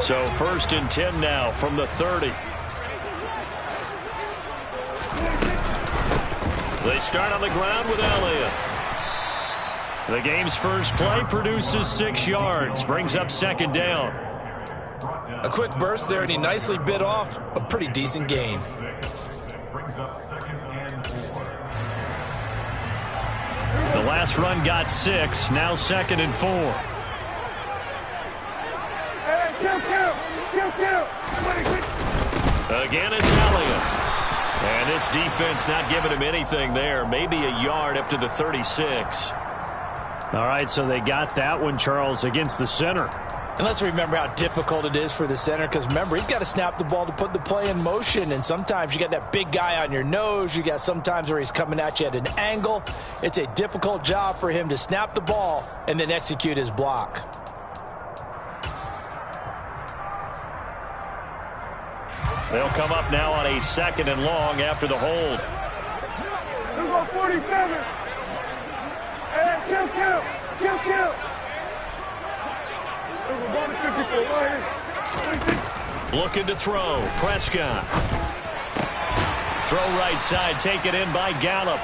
So 1st and 10 now from the 30. They start on the ground with Elliott. The game's first play produces 6 yards, brings up 2nd down. A quick burst there, and he nicely bit off a pretty decent gain. The last run got 6, now 2nd and 4. Again, it's Elliott. And this defense not giving him anything there. Maybe a yard up to the 36. All right, so they got that one, Charles, against the center. And let's remember how difficult it is for the center, because remember, he's got to snap the ball to put the play in motion, and sometimes you got that big guy on your nose. You got sometimes where he's coming at you at an angle. It's a difficult job for him to snap the ball and then execute his block. They'll come up now on a 2nd and long after the hold. 47. Kill. Looking to throw. Prescott. Throw right side. Taken in by Gallup.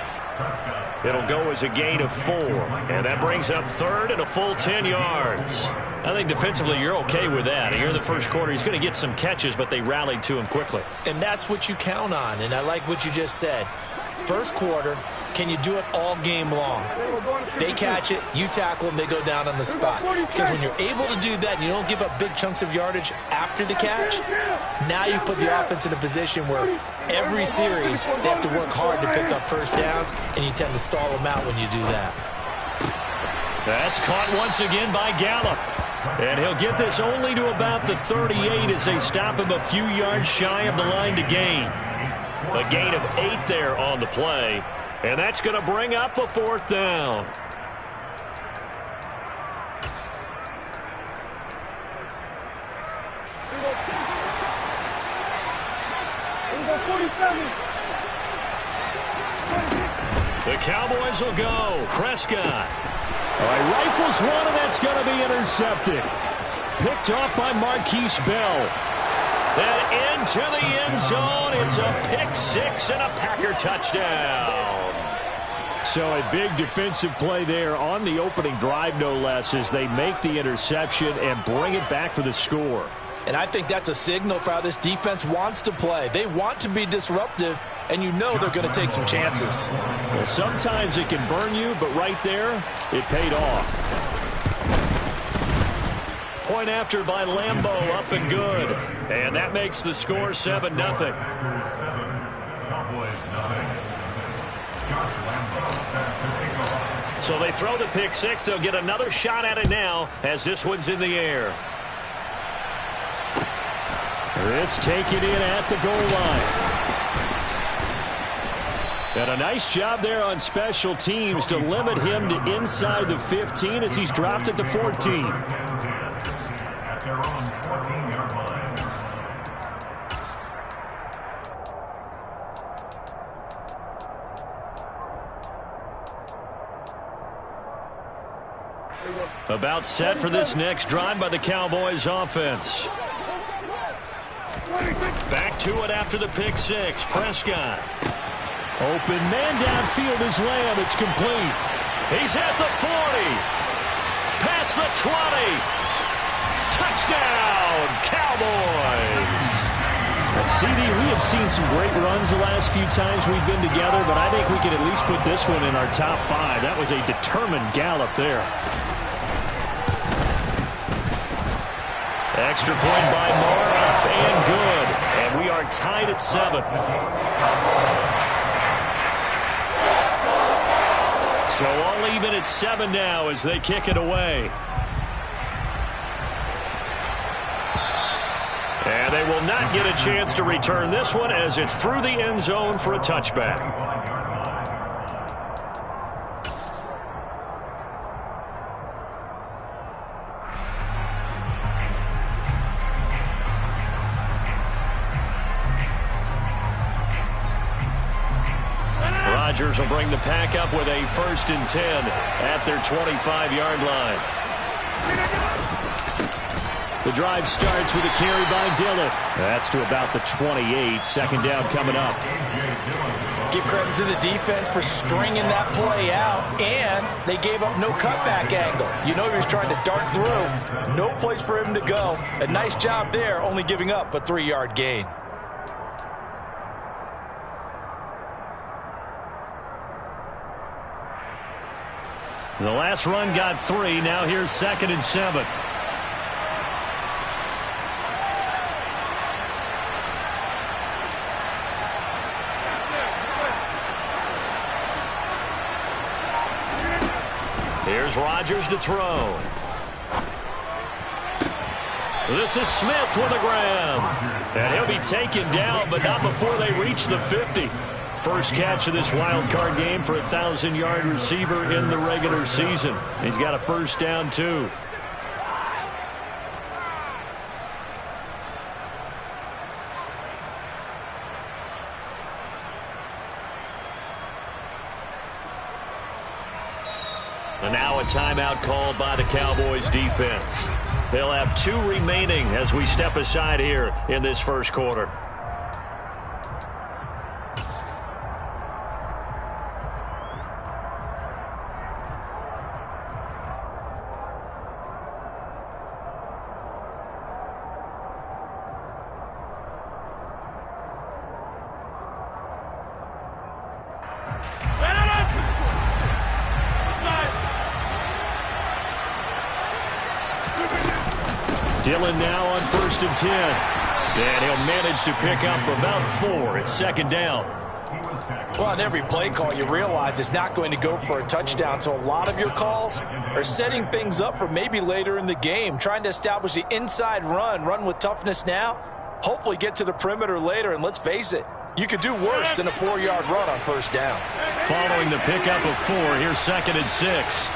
It'll go as a gain of 4. And that brings up 3rd and a full 10 yards. I think defensively you're okay with that. Here in the first quarter, he's going to get some catches, but they rallied to him quickly. And that's what you count on, and I like what you just said. First quarter, can you do it all game long? They catch it, you tackle them, they go down on the spot. Because when you're able to do that and you don't give up big chunks of yardage after the catch, now you put the offense in a position where every series they have to work hard to pick up first downs, and you tend to stall them out when you do that. That's caught once again by Gallup. And he'll get this only to about the 38 as they stop him a few yards shy of the line to gain. A gain of 8 there on the play. And that's going to bring up a 4th down. The Cowboys will go. Prescott. All right, rifles one, and that's going to be intercepted. Picked off by Marquise Bell. Then into the end zone. It's a pick 6 and a Packer touchdown. So a big defensive play there on the opening drive, no less, as they make the interception and bring it back for the score. And I think that's a signal for how this defense wants to play. They want to be disruptive, and you know they're going to take some chances. Well, sometimes it can burn you, but right there, it paid off. Point after by Lambeau, up and good. And that makes the score 7-0. So they throw the pick 6. They'll get another shot at it now as this one's in the air. This taken in at the goal line. And a nice job there on special teams to limit him to inside the 15 as he's dropped at the 14. About set for this next drive by the Cowboys offense. Back to it after the pick 6. Prescott. Open man downfield is Lamb. It's complete. He's at the 40. Past the 20. Touchdown, Cowboys. CD, we have seen some great runs the last few times we've been together, but I think we can at least put this one in our top 5. That was a determined gallop there. Extra point by Moore, up and good. And we are tied at 7. So all even at 7 now as they kick it away. And they will not get a chance to return this one as it's through the end zone for a touchback. Rodgers will bring the pack up with a 1st and 10 at their 25-yard line. The drive starts with a carry by Dillon. That's to about the 28. Second down coming up. Give credit to the defense for stringing that play out, and they gave up no cutback angle. You know he was trying to dart through. No place for him to go. A nice job there, only giving up a 3-yard gain. The last run got 3. Now here's 2nd and 7. Here's Rodgers to throw. This is Smith with a grab. And he'll be taken down, but not before they reach the 50. First catch of this wild card game for a 1,000-yard receiver in the regular season. He's got a first down, too. And now a timeout called by the Cowboys defense. They'll have 2 remaining as we step aside here in this first quarter. Dillon now on 1st and 10. And he'll manage to pick up about 4. It's 2nd down. Well, on every play call, you realize it's not going to go for a touchdown. So a lot of your calls are setting things up for maybe later in the game, trying to establish the inside run with toughness now, hopefully get to the perimeter later. And let's face it, you could do worse than a 4-yard run on 1st down. Following the pickup of 4, here's 2nd and 6.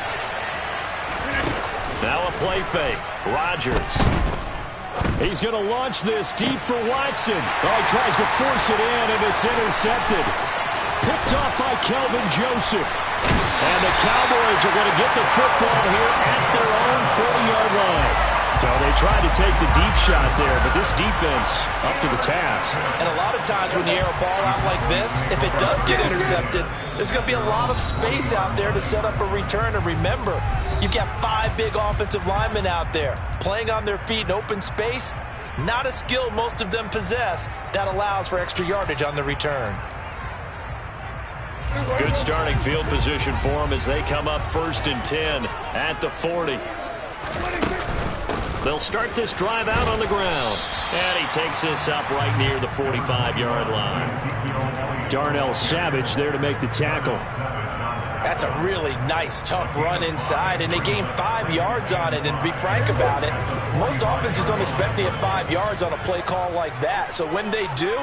Now a play fake. Rodgers. He's going to launch this deep for Watson. Oh, he tries to force it in, and it's intercepted. Picked off by Kelvin Joseph. And the Cowboys are going to get the football here at their own 40-yard line. So they tried to take the deep shot there, but this defense up to the task. And a lot of times when you air a ball out like this, if it does get intercepted, there's going to be a lot of space out there to set up a return. And remember, you've got 5 big offensive linemen out there playing on their feet in open space. Not a skill most of them possess that allows for extra yardage on the return. Good starting field position for them as they come up 1st and 10 at the 40. They'll start this drive out on the ground. And he takes this up right near the 45-yard line. Darnell Savage there to make the tackle. That's a really nice, tough run inside, and they gained 5 yards on it. And to be frank about it, most offenses don't expect to get 5 yards on a play call like that. So when they do,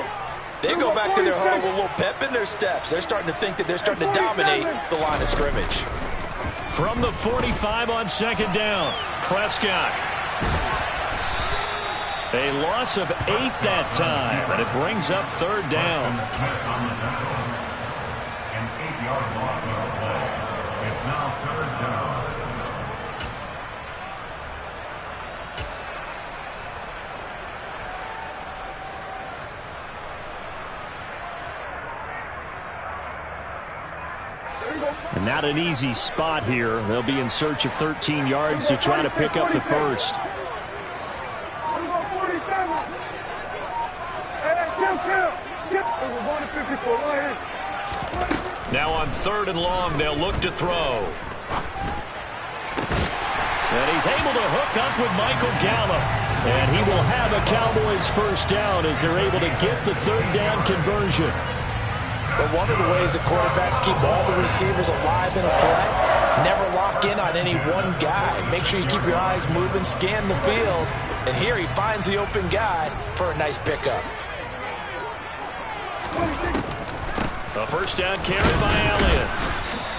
they go back to their huddle with a little pep in their steps. They're starting to think that they're starting to dominate the line of scrimmage. From the 45 on 2nd down, Prescott. A loss of 8 that time, and it brings up 3rd down. An 8-yard loss on the play. It's now 3rd down. And not an easy spot here. They'll be in search of 13 yards to try to pick up the first. Now on 3rd and long, they'll look to throw. And he's able to hook up with Michael Gallup. And he will have a Cowboys first down as they're able to get the 3rd down conversion. But one of the ways that quarterbacks keep all the receivers alive in a play, never lock in on any one guy. Make sure you keep your eyes moving, scan the field. And here he finds the open guy for a nice pickup. A first down carry by Elliott.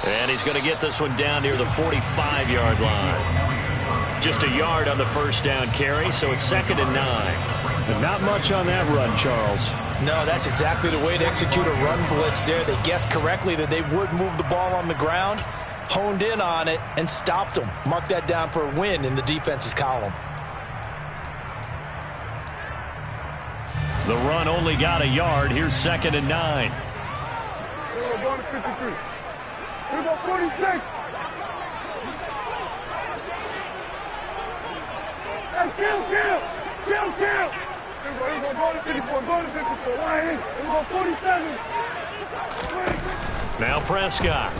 And he's going to get this one down near the 45-yard line. Just a yard on the first down carry, so it's 2nd and 9. And not much on that run, Charles. No, that's exactly the way to execute a run blitz there. They guessed correctly that they would move the ball on the ground, honed in on it, and stopped them. Mark that down for a win in the defense's column. The run only got a yard. Here's 2nd and 9. Going to 53. Here go 46. Hey, kill. Here we go to 54. Go to 54. Right here. Here we go 47. Now Prescott.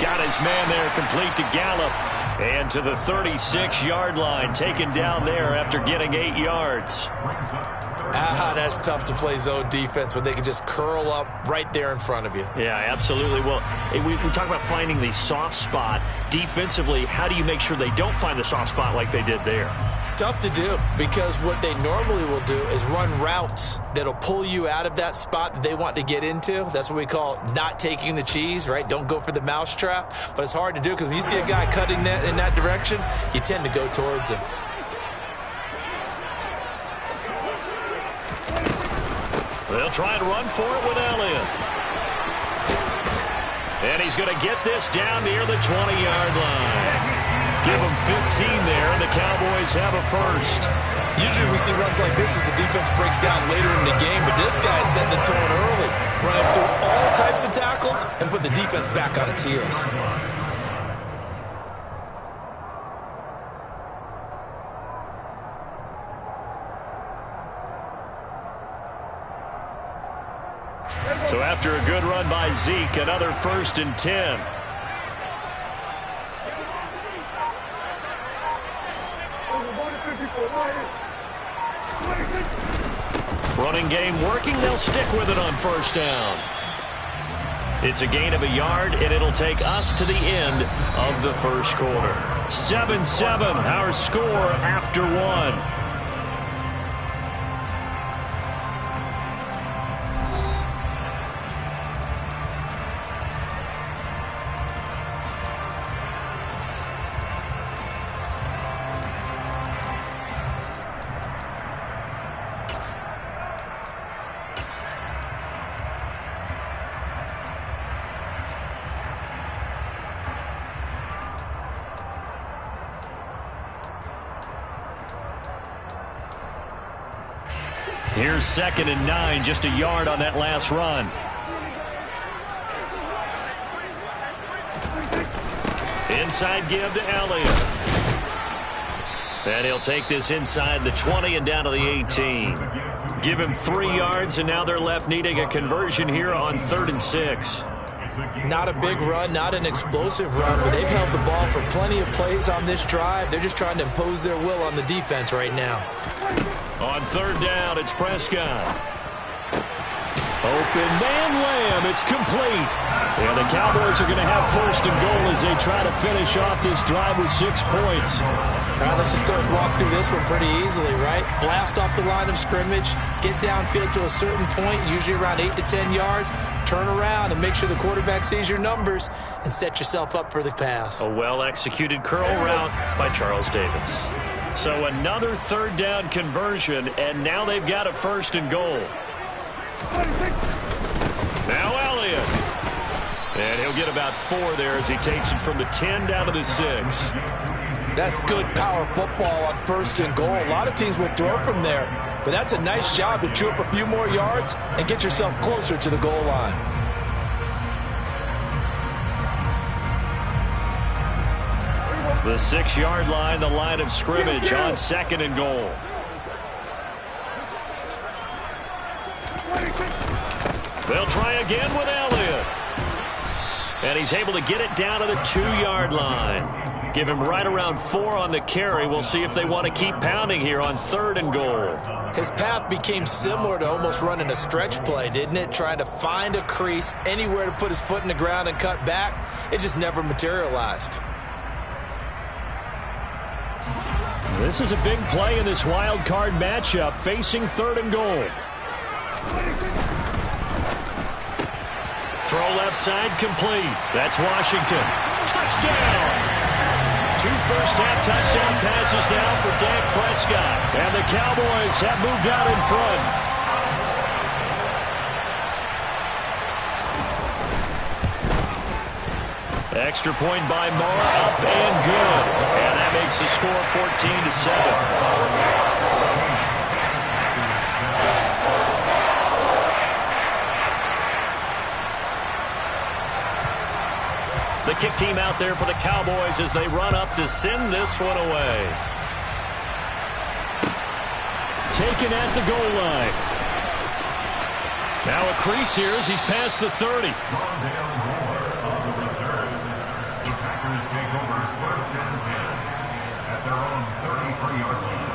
Got his man there, complete to Gallup. And to the 36-yard line, taken down there after getting 8 yards. That's tough to play zone defense when they can just curl up right there in front of you. Yeah, absolutely. Well, we talk about finding the soft spot. Defensively, how do you make sure they don't find the soft spot like they did there? Tough to do, because what they normally will do is run routes that'll pull you out of that spot that they want to get into. That's what we call not taking the cheese, right? Don't go for the mousetrap. But it's hard to do because when you see a guy cutting that in that direction, you tend to go towards him. They'll try and run for it with Elliott. And he's going to get this down near the 20-yard line. Give them 15 there, and the Cowboys have a first. Usually we see runs like this as the defense breaks down later in the game, but this guy setting the tone early, running through all types of tackles and put the defense back on its heels. So after a good run by Zeke, another 1st and 10. Running game working. They'll stick with it on 1st down. It's a gain of a yard, and it'll take us to the end of the 1st quarter. 7-7, our score after 1. Here's 2nd and 9, just a yard on that last run. Inside give to Elliott. And he'll take this inside the 20 and down to the 18. Give him 3 yards, and now they're left needing a conversion here on 3rd and 6. Not a big run, not an explosive run, but they've held the ball for plenty of plays on this drive. They're just trying to impose their will on the defense right now. On 3rd down, it's Prescott. Open man Lamb. It's complete. And the Cowboys are going to have 1st and goal as they try to finish off this drive with 6 points. All right, let's just go ahead and walk through this one pretty easily, right? Blast off the line of scrimmage, get downfield to a certain point, usually around 8 to 10 yards, turn around and make sure the quarterback sees your numbers and set yourself up for the pass. A well-executed curl route by Charles Davis. So another 3rd down conversion, and now they've got a 1st and goal. Now Elliott. And he'll get about 4 there as he takes it from the 10 down to the 6. That's good power football on 1st and goal. A lot of teams will throw from there, but that's a nice job to chew up a few more yards and get yourself closer to the goal line. The 6-yard line, the line of scrimmage on 2nd and goal. They'll try again with Elliott. And he's able to get it down to the 2-yard line. Give him right around 4 on the carry. We'll see if they want to keep pounding here on 3rd and goal. His path became similar to almost running a stretch play, didn't it? Trying to find a crease, anywhere to put his foot in the ground and cut back. It just never materialized. This is a big play in this wild card matchup, facing 3rd and goal. Throw left side complete. That's Washington. Touchdown! 2 first-half touchdown passes now for Dak Prescott. And the Cowboys have moved out in front. Extra point by Moore, up and good. And that makes the score 14-7. The kick team out there for the Cowboys as they run up to send this one away. Taken at the goal line. Now a crease here as he's past the 30. The Packers take over 1st and 10 at their own 33-yard line.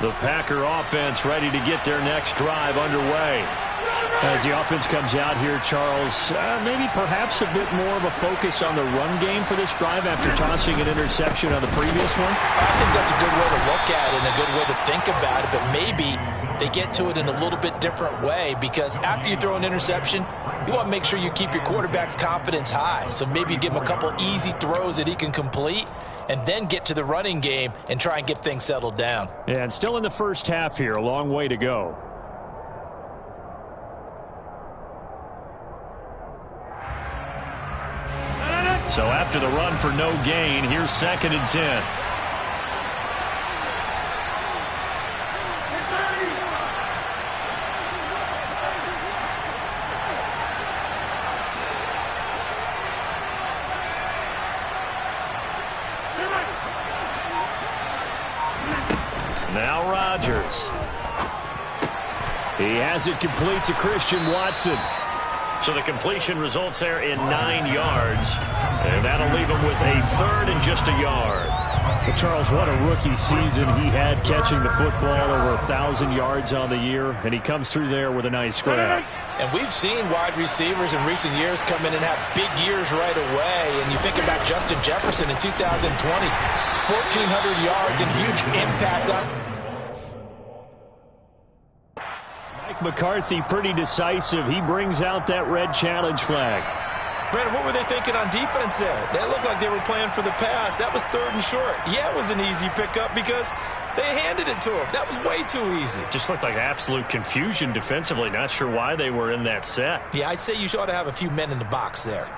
The Packer offense ready to get their next drive underway. As the offense comes out here, Charles, maybe perhaps a bit more of a focus on the run game for this drive after tossing an interception on the previous one? I think that's a good way to look at it and a good way to think about it, but maybe they get to it in a little bit different way, because after you throw an interception, you want to make sure you keep your quarterback's confidence high. So maybe give him a couple easy throws that he can complete and then get to the running game and try and get things settled down. Yeah, and still in the first half here, a long way to go. So after the run for no gain, here's 2nd and 10. Now Rodgers. He has it complete to Christian Watson. So the completion results there in 9 yards. And that'll leave him with a 3rd and just a yard. Well, Charles, what a rookie season he had catching the football, over 1,000 yards on the year, and he comes through there with a nice grab. And we've seen wide receivers in recent years come in and have big years right away. And you think about Justin Jefferson in 2020, 1,400 yards and huge impact on. Mike McCarthy pretty decisive. He brings out that red challenge flag. Brandon, what were they thinking on defense there? They looked like they were playing for the pass. That was 3rd and short. Yeah, it was an easy pickup because they handed it to him. That was way too easy. Just looked like absolute confusion defensively. Not sure why they were in that set. Yeah, I'd say you ought to have a few men in the box there.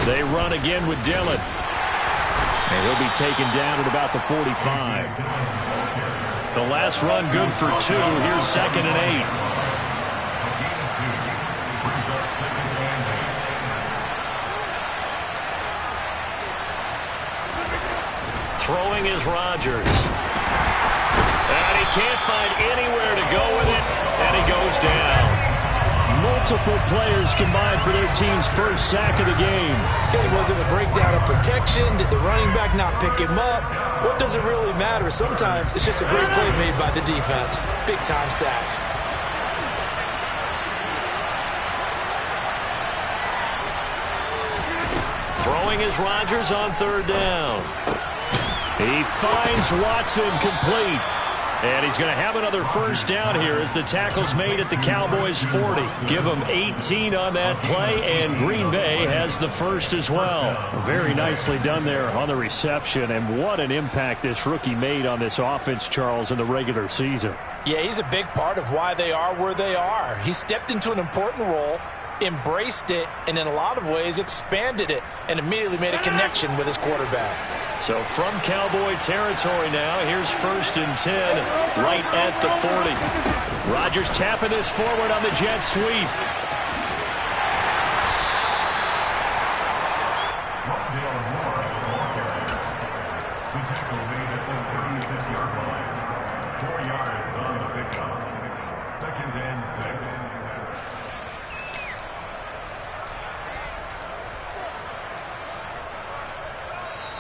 They run again with Dillon. And he'll be taken down at about the 45. The last run good for 2. Here's 2nd and 8. Throwing is Rodgers. And he can't find anywhere to go with it, and he goes down. Multiple players combined for their team's first sack of the game. Okay, was it a breakdown of protection? Did the running back not pick him up? What does it really matter? Sometimes it's just a great play made by the defense. Big-time sack. Throwing is Rodgers on 3rd down. He finds Watson complete. And he's going to have another first down here as the tackle's made at the Cowboys' 40. Give them 18 on that play, and Green Bay has the first as well. Very nicely done there on the reception, and what an impact this rookie made on this offense, Charles, in the regular season. Yeah, he's a big part of why they are where they are. He stepped into an important role, embraced it, and in a lot of ways expanded it, and immediately made a connection with his quarterback. So from Cowboy territory now, here's 1st and 10 right at the 40. Rodgers tapping this forward on the jet sweep.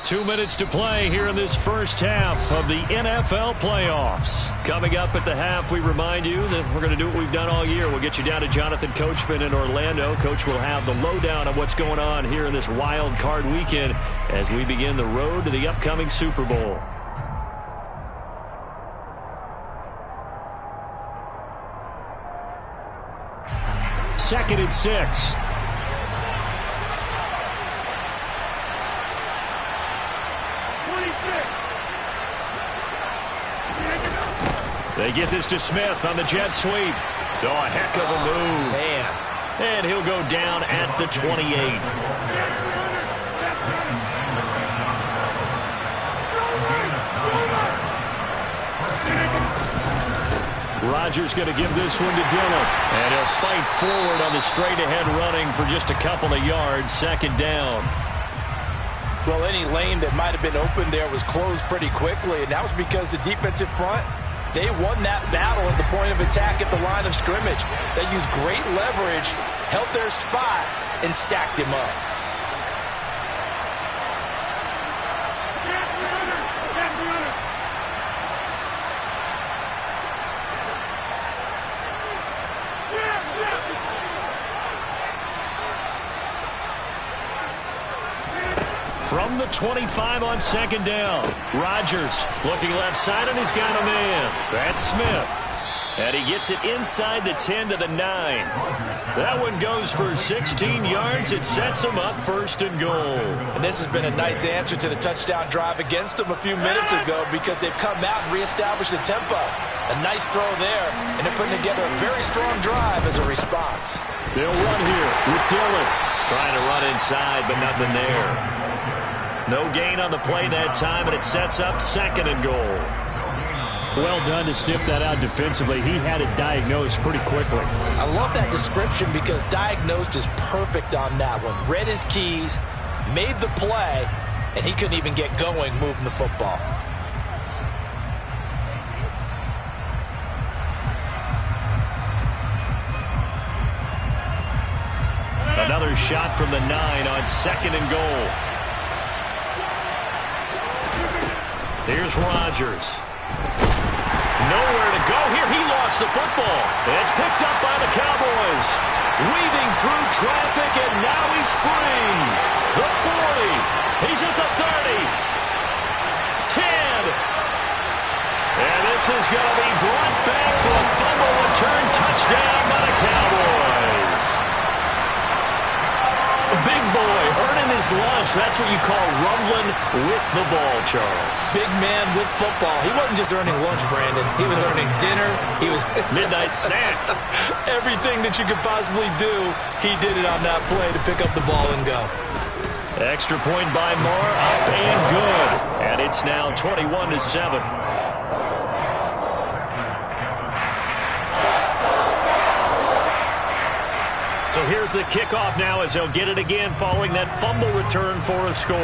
Two minutes to play here in this first half of the NFL playoffs. Coming up at the half, we remind you that we're going to do what we've done all year. We'll get you down to Jonathan Coachman in Orlando. Coach will have the lowdown on what's going on here in this wild card weekend as we begin the road to the upcoming Super Bowl. Second and 6. They get this to Smith on the jet sweep. Oh, a heck of a move. Man. And he'll go down at the 28. Rodgers going to give this one to Dillon. And he'll fight forward on the straight-ahead running for just a couple of yards. Second down. Well, any lane that might have been open there was closed pretty quickly, and that was because the defensive front, they won that battle at the point of attack at the line of scrimmage. They used great leverage, held their spot, and stacked him up. From the 25 on second down. Rodgers looking left side, and he's got a man. That's Smith. And he gets it inside the 10 to the 9. That one goes for 16 yards. It sets him up first and goal. And this has been a nice answer to the touchdown drive against them a few minutes ago because they've come out and reestablished the tempo. A nice throw there, and they're putting together a very strong drive as a response. They'll run here with Dillon. Trying to run inside, but nothing there. No gain on the play that time, and it sets up second and goal. Well done to sniff that out defensively. He had it diagnosed pretty quickly. I love that description because diagnosed is perfect on that one. Read his keys, made the play, and he couldn't even get going moving the football. Another shot from the 9 on second and goal. Here's Rodgers. Nowhere to go here. He lost the football. It's picked up by the Cowboys. Weaving through traffic, and now he's free. The 40. He's at the 30. 10. And this is going to be brought back for a fumble return touchdown by the Cowboys. Big boy earning his lunch. That's what you call rumbling with the ball, Charles. Big man with football. He wasn't just earning lunch, Brandon. He was earning dinner. He was midnight snack. Everything that you could possibly do, he did it on that play to pick up the ball and go. Extra point by Moore, up and good. And it's now 21-7. So here's the kickoff now as they'll get it again following that fumble return for a score.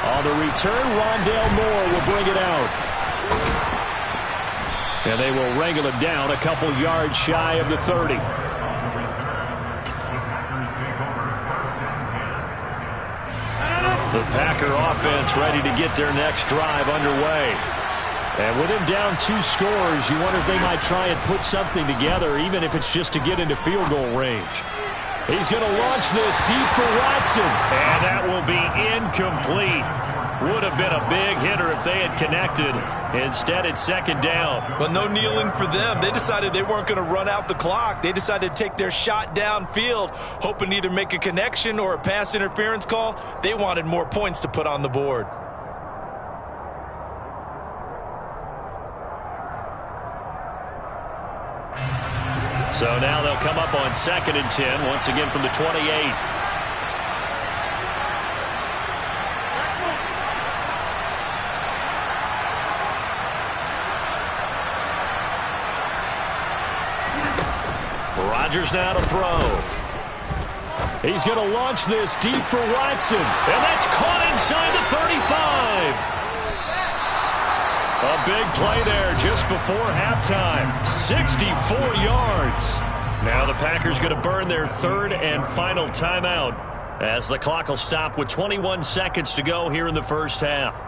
On the return, Rondale Moore will bring it out. And they will wrangle it down a couple yards shy of the 30. The Packer offense ready to get their next drive underway. And with him down 2 scores, you wonder if they might try and put something together, even if it's just to get into field goal range. He's going to launch this deep for Watson. And that will be incomplete. Would have been a big hitter if they had connected. Instead, it's second down. But no kneeling for them. They decided they weren't going to run out the clock. They decided to take their shot downfield, hoping to either make a connection or a pass interference call. They wanted more points to put on the board. So now they'll come up on second and 10, once again from the 28. Rodgers now to throw. He's going to launch this deep for Watson. And that's caught inside the 35. A big play there just before halftime. 64 yards. Now the Packers going to burn their third and final timeout as the clock will stop with 21 seconds to go here in the first half.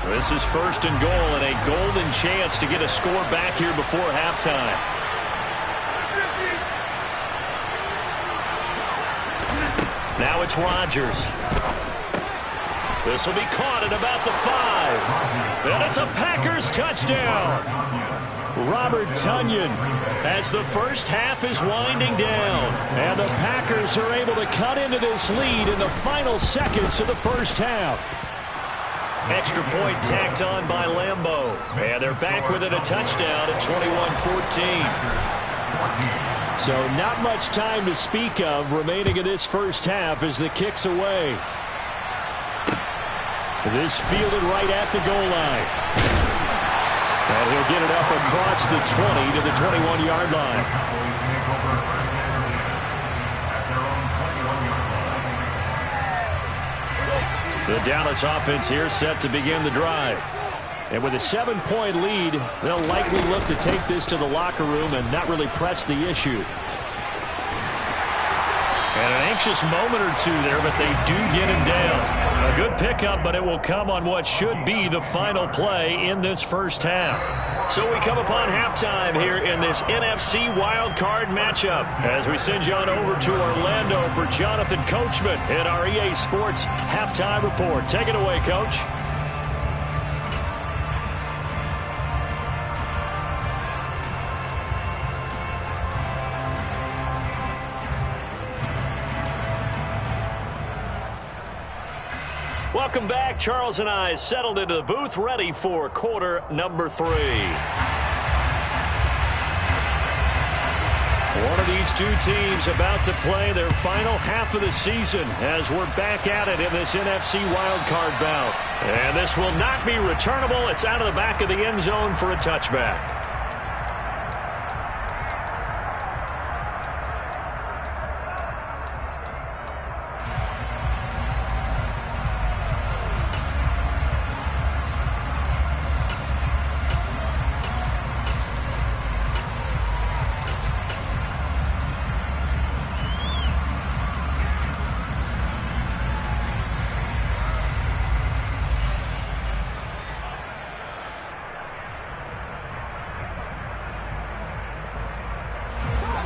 This is first and goal and a golden chance to get a score back here before halftime. Now it's Rodgers. This will be caught at about the 5. And it's a Packers touchdown. Robert Tonyan as the first half is winding down. And the Packers are able to cut into this lead in the final seconds of the first half. Extra point tacked on by Lambeau. And they're back within a touchdown at 21-14. So not much time to speak of remaining in this first half as the kick's away. This fielded right at the goal line. And he'll get it up across the 20 to the 21-yard line. The Dallas offense here set to begin the drive. And with a 7-point lead, they'll likely look to take this to the locker room and not really press the issue. And an anxious moment or two there, but they do get him down. A good pickup, but it will come on what should be the final play in this first half. So we come upon halftime here in this NFC wildcard matchup as we send you on over to Orlando for Jonathan Coachman in our EA Sports Halftime Report. Take it away, Coach. Welcome back. Charles and I settled into the booth, ready for quarter number 3. One of these two teams about to play their final half of the season as we're back at it in this NFC wildcard bout. And this will not be returnable. It's out of the back of the end zone for a touchback.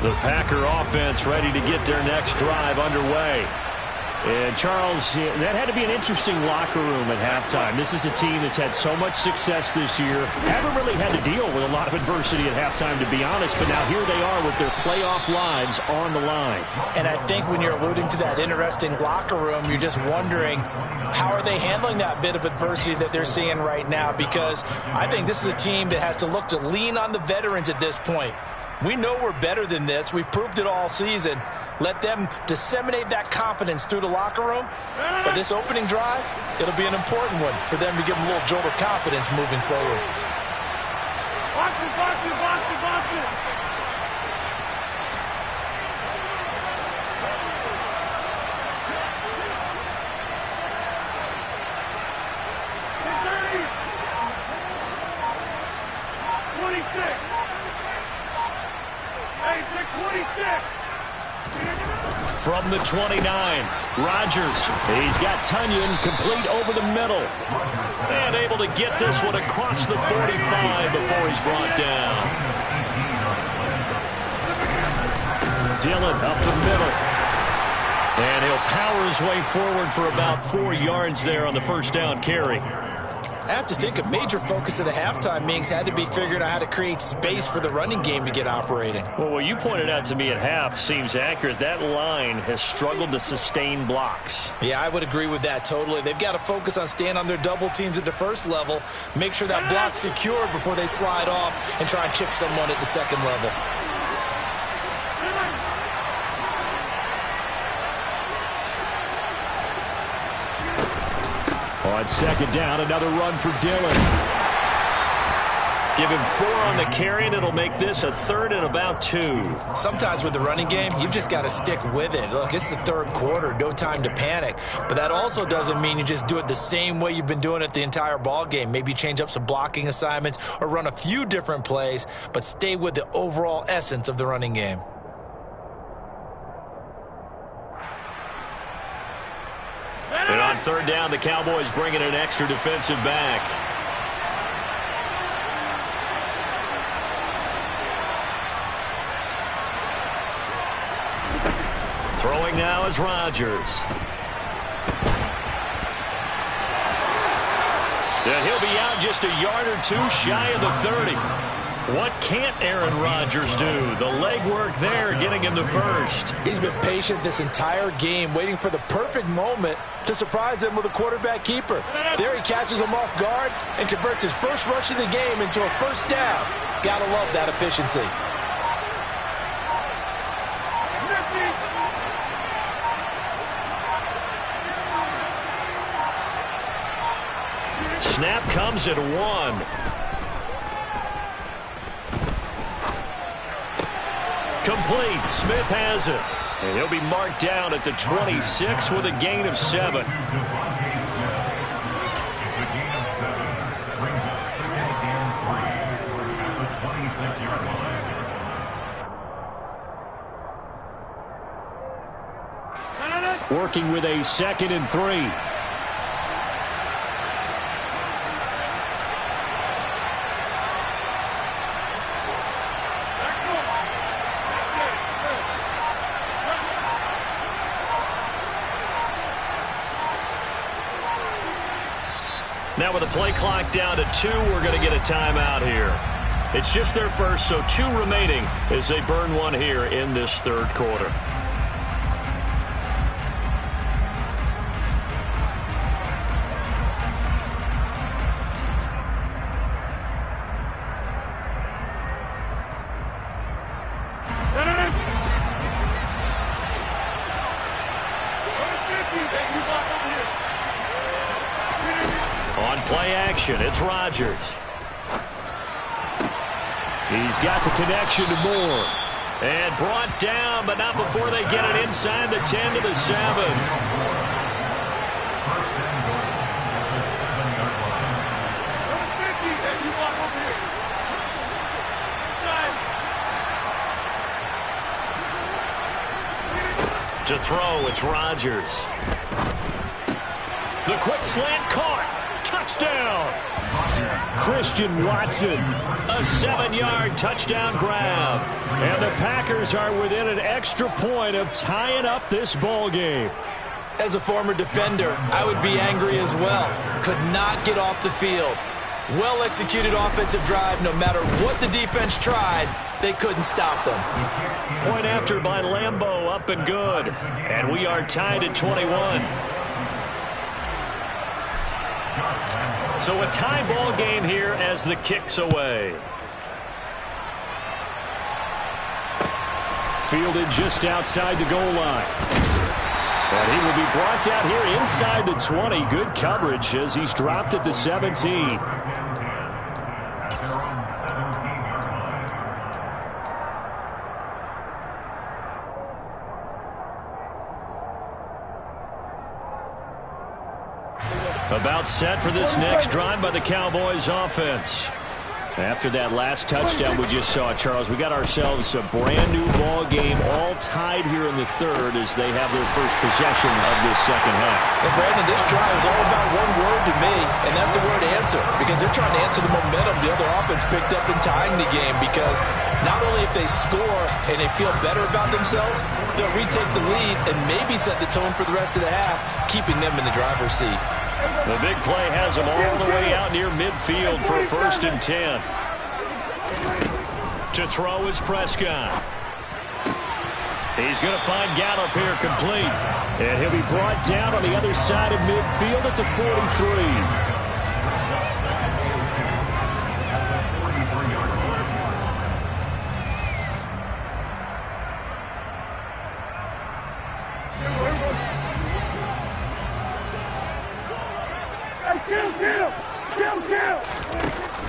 The Packer offense ready to get their next drive underway. And, Charles, that had to be an interesting locker room at halftime. This is a team that's had so much success this year. Haven't really had to deal with a lot of adversity at halftime, to be honest. But now here they are with their playoff lives on the line. And I think when you're alluding to that interesting locker room, you're just wondering, how are they handling that bit of adversity that they're seeing right now? Because I think this is a team that has to look to lean on the veterans at this point. We know we're better than this. We've proved it all season. Let them disseminate that confidence through the locker room. But this opening drive, it'll be an important one for them to give them a little jolt of confidence moving forward. Box it, box it, box it, box it. From the 29, Rodgers. He's got Tunyon complete over the middle. And able to get this one across the 45 before he's brought down. Dillon up the middle. And he'll power his way forward for about 4 yards there on the first down carry. I have to think a major focus of the halftime meetings had to be figuring out how to create space for the running game to get operating. Well, what you pointed out to me at half seems accurate. That line has struggled to sustain blocks. Yeah, I would agree with that totally. They've got to focus on staying on their double teams at the first level, make sure that block's secured before they slide off and try and chip someone at the second level. On second down, another run for Dillon. Give him 4 on the carry, and it'll make this a 3rd and about 2. Sometimes with the running game, you've just got to stick with it. Look, it's the third quarter, no time to panic. But that also doesn't mean you just do it the same way you've been doing it the entire ball game. Maybe change up some blocking assignments or run a few different plays, but stay with the overall essence of the running game. And on third down, the Cowboys bring in an extra defensive back. Throwing now is Rodgers. And he'll be out just a yard or two shy of the 30. What can't Aaron Rodgers do? The legwork there getting him the first. He's been patient this entire game, waiting for the perfect moment to surprise him with a quarterback keeper. There he catches him off guard and converts his first rush of the game into a first down. Gotta love that efficiency. Snap comes at 1. Complete. Smith has it. And he'll be marked down at the 26 with a gain of 7. It's a gain of 7. Brings up 2nd and 3 at the 26-yard line. Working with a 2nd and 3. Now with the play clock down to 2, we're going to get a timeout here. It's just their first, so 2 remaining as they burn one here in this third quarter. It's Rodgers. He's got the connection to Moore. And brought down, but not before they get it inside the 10 to the 7. To throw, it's Rodgers. The quick slant caught. Touchdown! Christian Watson, a 7-yard touchdown grab. And the Packers are within an extra point of tying up this ball game. As a former defender, I would be angry as well. Could not get off the field. Well-executed offensive drive. No matter what the defense tried, they couldn't stop them. Point after by Lambeau, up and good. And we are tied at 21. So a tie ball game here as the kick's away. Fielded just outside the goal line. And he will be brought down here inside the 20. Good coverage as he's dropped at the 17. About set for this next drive by the Cowboys offense. After that last touchdown we just saw, Charles, we got ourselves a brand new ball game, all tied here in the third as they have their first possession of this second half. And Brandon, this drive is all about one word to me, and that's the word answer, because they're trying to answer the momentum the other offense picked up in tying the game, because not only if they score and they feel better about themselves, they'll retake the lead and maybe set the tone for the rest of the half, keeping them in the driver's seat. The big play has him all the way out near midfield for a 1st and 10. To throw is Prescott. He's going to find Gallup here complete. And he'll be brought down on the other side of midfield at the 43.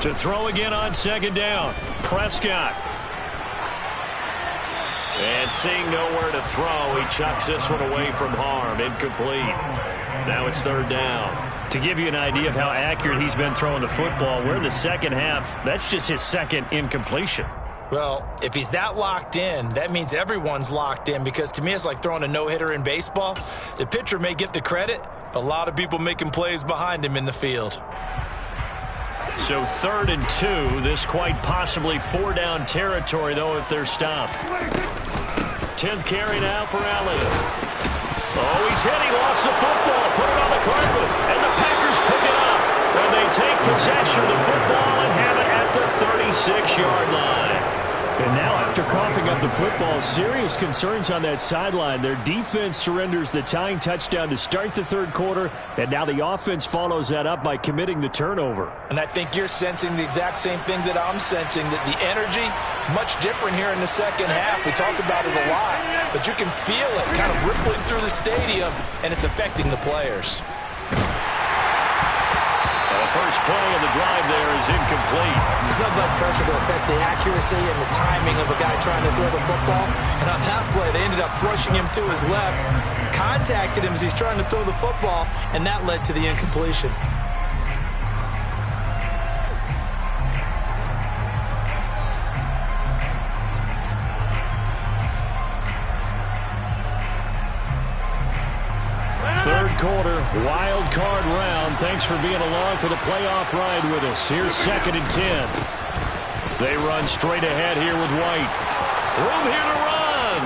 To throw again on 2nd down. Prescott. And seeing nowhere to throw, he chucks this one away from harm. Incomplete. Now it's 3rd down. To give you an idea of how accurate he's been throwing the football, we're in the second half. That's just his 2nd incompletion. Well, if he's that locked in, that means everyone's locked in, because to me it's like throwing a no-hitter in baseball. The pitcher may get the credit, but a lot of people making plays behind him in the field. So 3rd and 2, this quite possibly 4-down territory, though, if they're stopped. 10th carry now for Allen. Oh, he's hit. He lost the football. Put it on the carpet. And the Packers pick it up. And they take possession of the football and have it at the 36-yard line. And now, after coughing up the football, serious concerns on that sideline. Their defense surrenders the tying touchdown to start the third quarter, and now the offense follows that up by committing the turnover. And I think you're sensing the exact same thing that I'm sensing, that the energy, much different here in the second half. We talk about it a lot, but you can feel it kind of rippling through the stadium, and it's affecting the players. The first play of the drive there is incomplete. There's no blood pressure to affect the accuracy and the timing of a guy trying to throw the football. And on that play, they ended up flushing him to his left, contacted him as he's trying to throw the football, and that led to the incompletion. Third quarter, wild card round. Thanks for being along for the playoff ride with us. Here's 2nd and 10. They run straight ahead here with White. Room here to run.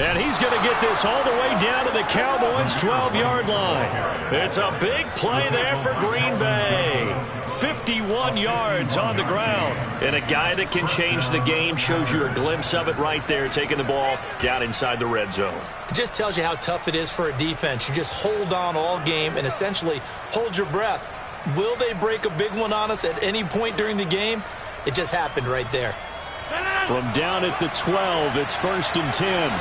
And he's going to get this all the way down to the Cowboys' 12-yard line. It's a big play there for Green Bay. 51 yards on the ground. And a guy that can change the game, shows you a glimpse of it right there, taking the ball down inside the red zone. It just tells you how tough it is for a defense. You just hold on all game and essentially hold your breath. Will they break a big one on us at any point during the game? It just happened right there. From down at the 12, it's 1st and 10.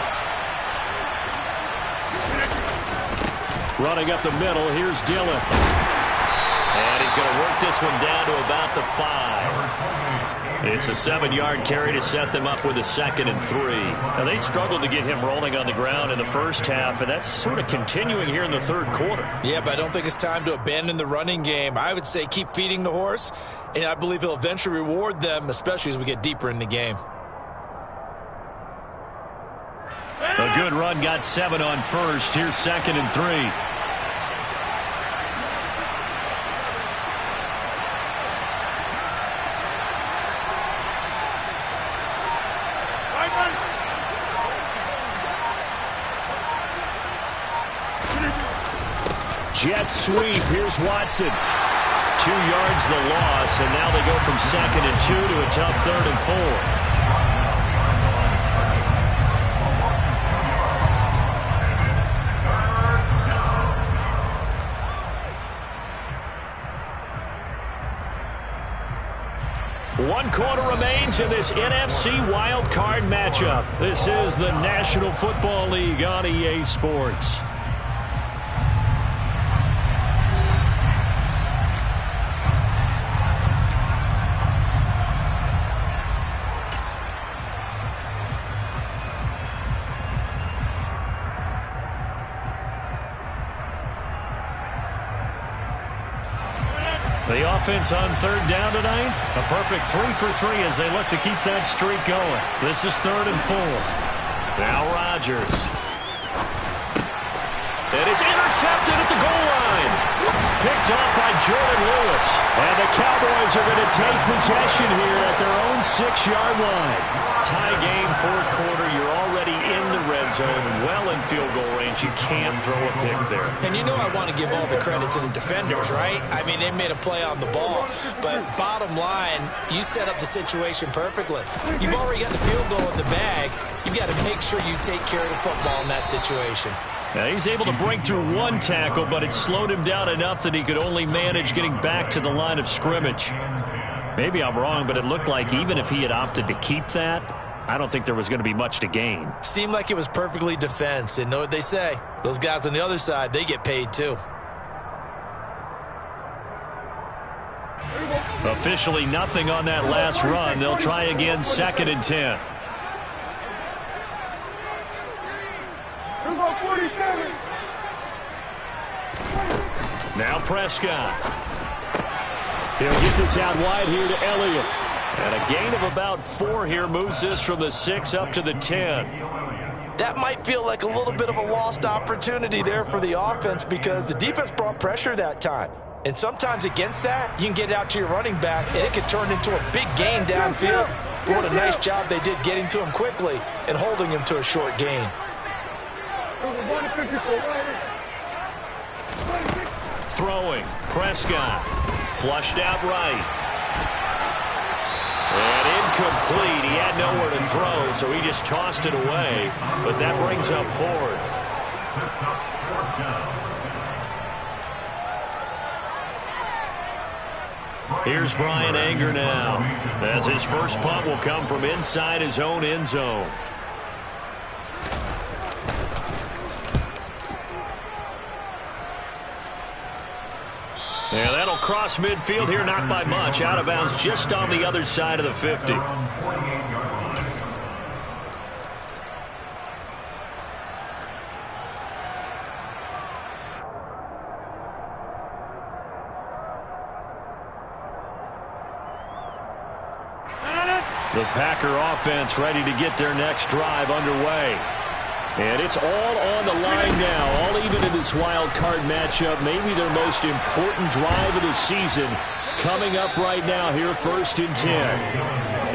Running up the middle, here's Dillon. And he's going to work this one down to about the 5. It's a 7-yard carry to set them up with a 2nd and 3. Now, they struggled to get him rolling on the ground in the first half, and that's sort of continuing here in the third quarter. Yeah, but I don't think it's time to abandon the running game. I would say keep feeding the horse, and I believe he'll eventually reward them, especially as we get deeper in the game. A good run, got 7 on first. Here's 2nd and 3. Jet sweep. Here's Watson. 2 yards the loss, and now they go from 2nd and 2 to a tough 3rd and 4. 1 quarter remains in this NFC wild card matchup. This is the National Football League on EA Sports. The offense on 3rd down tonight, a perfect 3 for 3 as they look to keep that streak going. This is 3rd and 4. Now Rodgers. And it's intercepted at the goal line. Picked off by Jordan Lewis. And the Cowboys are going to take possession here at their own 6-yard line. Tie game, 4th quarter. You're already in the red zone, well in field goal range. You can't throw a pick there. And you know I want to give all the credit to the defenders, right? I mean, they made a play on the ball. But bottom line, you set up the situation perfectly. You've already got the field goal in the bag. You've got to make sure you take care of the football in that situation. Now he's able to break through 1 tackle, but it slowed him down enough that he could only manage getting back to the line of scrimmage. Maybe I'm wrong, but it looked like even if he had opted to keep that, I don't think there was going to be much to gain. Seemed like it was perfectly defense. And know what they say? Those guys on the other side, they get paid too. Officially nothing on that last run. They'll try again, 2nd and 10. Now Prescott. He'll get this out wide here to Elliott. And a gain of about 4 here moves this from the 6 up to the 10. That might feel like a little bit of a lost opportunity there for the offense because the defense brought pressure that time. And sometimes against that, you can get it out to your running back, and it could turn into a big gain downfield. But what a nice job they did getting to him quickly and holding him to a short gain. Throwing. Prescott. Flushed out right. And incomplete. He had nowhere to throw, so he just tossed it away. But that brings up fourth. Here's Brian Anger now, as his first punt will come from inside his own end zone. And that'll cross midfield here, not by much. Out of bounds just on the other side of the 50. The Packer offense ready to get their next drive underway. And it's all on the line now, all even in this wild card matchup. Maybe their most important drive of the season coming up right now here, 1st and 10.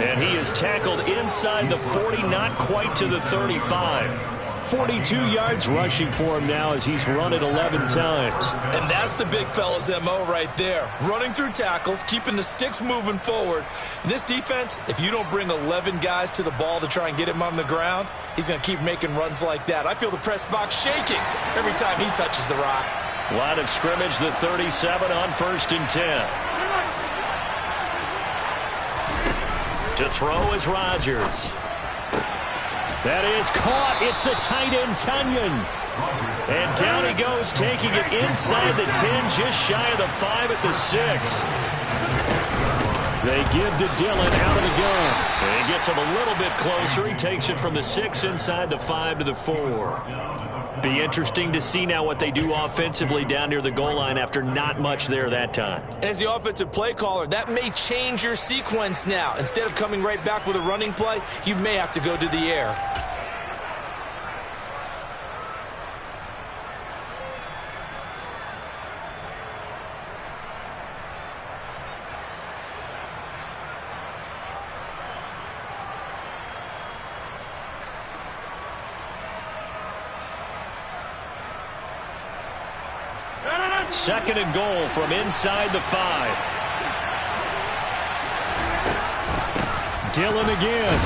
And he is tackled inside the 40, not quite to the 35. 42 yards rushing for him now as he's run it 11 times. And that's the big fella's MO right there. Running through tackles, keeping the sticks moving forward. In this defense, if you don't bring 11 guys to the ball to try and get him on the ground, he's going to keep making runs like that. I feel the press box shaking every time he touches the rock. Line of scrimmage, the 37 on 1st and 10. To throw is Rodgers. That is caught. It's the tight end, Tunyon. And down he goes, taking it inside the 10, just shy of the 5 at the 6. They give to Dillon out of the gun. And he gets him a little bit closer. He takes it from the 6 inside the 5 to the 4. Be interesting to see now what they do offensively down near the goal line after not much there that time. As the offensive play caller, that may change your sequence now. Instead of coming right back with a running play, you may have to go to the air. Second and goal from inside the 5. Dillon again.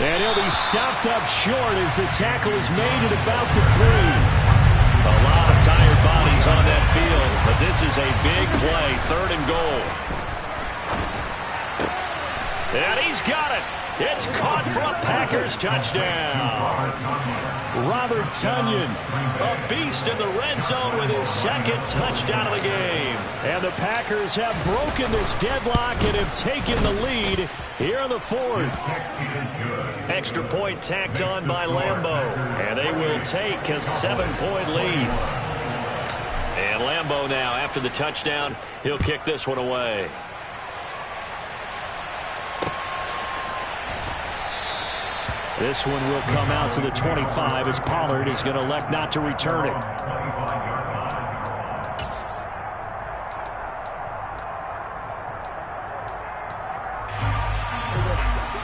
And he'll be stopped up short as the tackle is made at about the 3. A lot of tired bodies on that field, but this is a big play. 3rd and goal. And he's got it. It's caught for a Packers touchdown. Robert Tunyon, a beast in the red zone with his 2nd touchdown of the game. And the Packers have broken this deadlock and have taken the lead here in the 4th. Extra point tacked on by Lambeau. And they will take a 7-point lead. And Lambeau now, after the touchdown, he'll kick this one away. This one will come out to the 25 as Pollard is going to elect not to return it.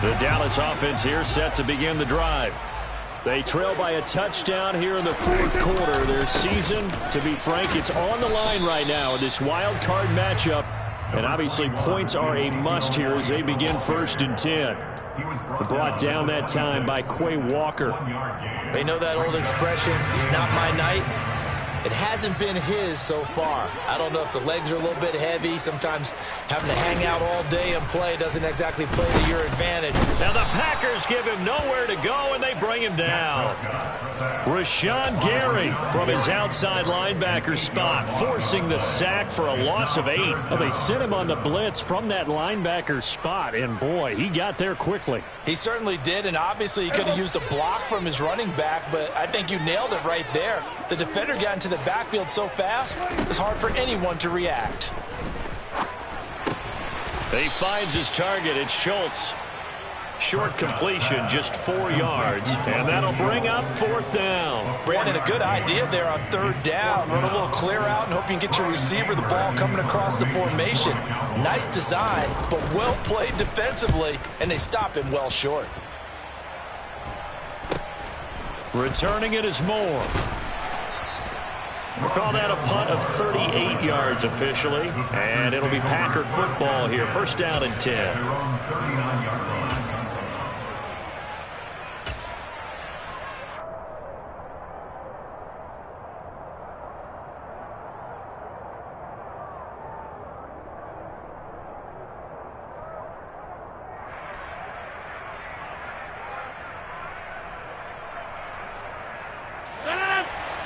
The Dallas offense here set to begin the drive. They trail by a touchdown here in the 4th quarter. Their season, to be frank, it's on the line right now in this wild card matchup. And obviously points are a must here as they begin 1st and 10. Brought down that time by Quay Walker. They know that old expression, it's not my night. It hasn't been his so far. I don't know if the legs are a little bit heavy. Sometimes having to hang out all day and play doesn't exactly play to your advantage. Now the Packers give him nowhere to go, and they bring him down. Rashawn Gary from his outside linebacker spot, forcing the sack for a loss of 8. Well, they sent him on the blitz from that linebacker spot, and boy, he got there quickly. He certainly did, and obviously he could have used a block from his running back, but I think you nailed it right there. The defender got into the backfield so fast, it was hard for anyone to react. He finds his target. It's Schultz. Short completion, just 4 yards, and that'll bring up 4th down. Brandon, a good idea there on 3rd down. Run a little clear out and hope you can get your receiver the ball coming across the formation. Nice design, but well played defensively, and they stop him well short. Returning it is Moore. We'll call that a punt of 38 yards officially, and it'll be Packer football here. First down and 10.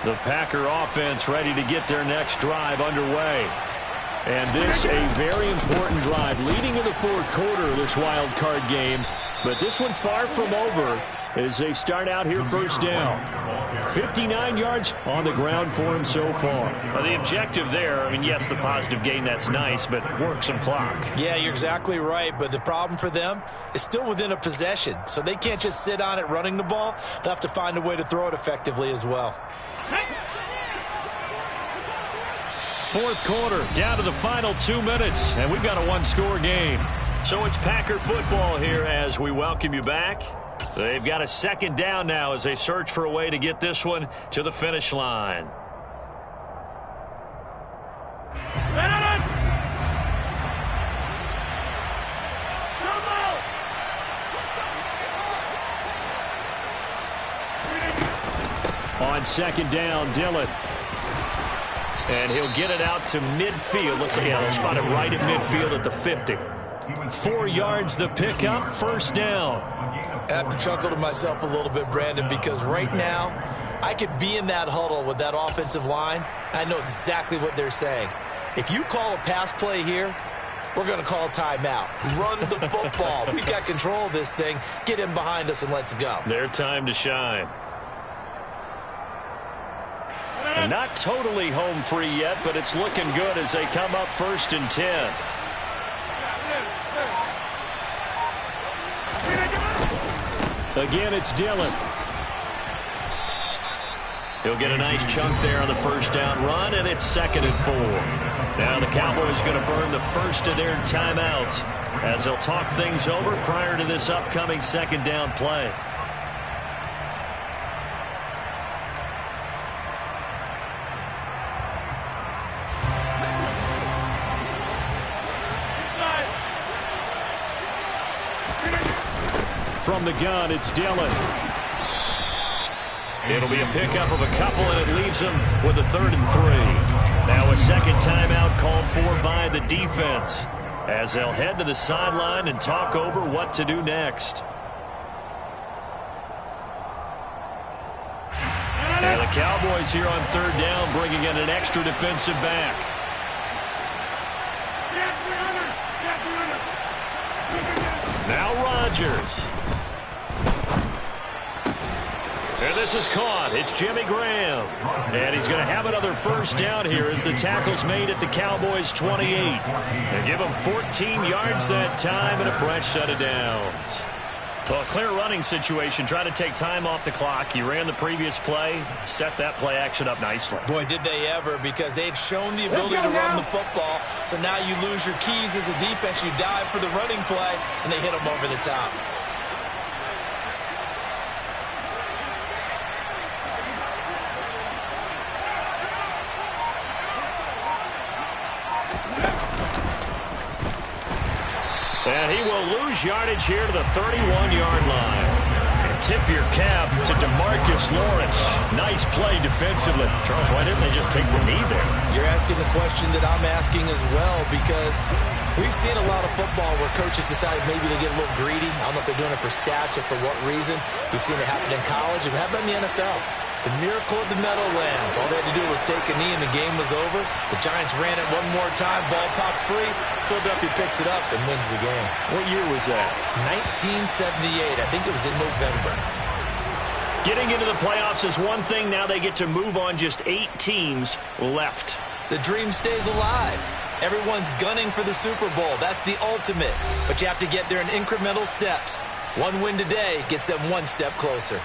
The Packer offense ready to get their next drive underway. And this a very important drive leading in the fourth quarter of this wild card game. But this one far from over as they start out here first down. 59 yards on the ground for him so far. Well, the objective there, I mean, yes, the positive gain, that's nice, but work some clock. Yeah, you're exactly right, but the problem for them is still within a possession. So they can't just sit on it running the ball. They'll have to find a way to throw it effectively as well. Fourth quarter, down to the final 2 minutes, and we've got a one-score game. So it's Packer football here as we welcome you back. They've got a second down now as they search for a way to get this one to the finish line. On second down, Dillon. And he'll get it out to midfield. Looks like they'll spot it right at midfield at the 50. 4 yards the pickup, first down. I have to chuckle to myself a little bit, Brandon, because right now I could be in that huddle with that offensive line. I know exactly what they're saying. If you call a pass play here, we're going to call a timeout. Run the football. We've got control of this thing. Get in behind us and let's go. Their time to shine. And not totally home free yet, but it's looking good as they come up first and 10. Again, it's Dillon. He'll get a nice chunk there on the first down run, and it's second and 4. Now the Cowboys going to burn the first of their timeouts as they'll talk things over prior to this upcoming second down play. From the gun, it's Dillon. It'll be a pickup of a couple, and it leaves them with a 3rd and 3. Now a second timeout called for by the defense as they'll head to the sideline and talk over what to do next. And the Cowboys here on 3rd down bringing in an extra defensive back. Now Rodgers. And this is caught. It's Jimmy Graham. And he's going to have another first down here as the tackle's made at the Cowboys' 28. They give him 14 yards that time and a fresh set of downs. Well, a clear running situation. Try to take time off the clock. He ran the previous play, set that play action up nicely. Boy, did they ever, because they had shown the ability to run the football. So now you lose your keys as a defense. You dive for the running play, and they hit him over the top. And he will lose yardage here to the 31-yard line. And tip your cap to DeMarcus Lawrence. Nice play defensively. Charles, why didn't they just take the knee there? You're asking the question that I'm asking as well, because we've seen a lot of football where coaches decide maybe they get a little greedy. I don't know if they're doing it for stats or for what reason. We've seen it happen in college, and how about in the NFL? The miracle of the Meadowlands. All they had to do was take a knee and the game was over. The Giants ran it one more time. Ball popped free. Philadelphia picks it up and wins the game. What year was that? 1978. I think it was in November. Getting into the playoffs is one thing. Now they get to move on. Just 8 teams left. The dream stays alive. Everyone's gunning for the Super Bowl. That's the ultimate. But you have to get there in incremental steps. One win today gets them one step closer.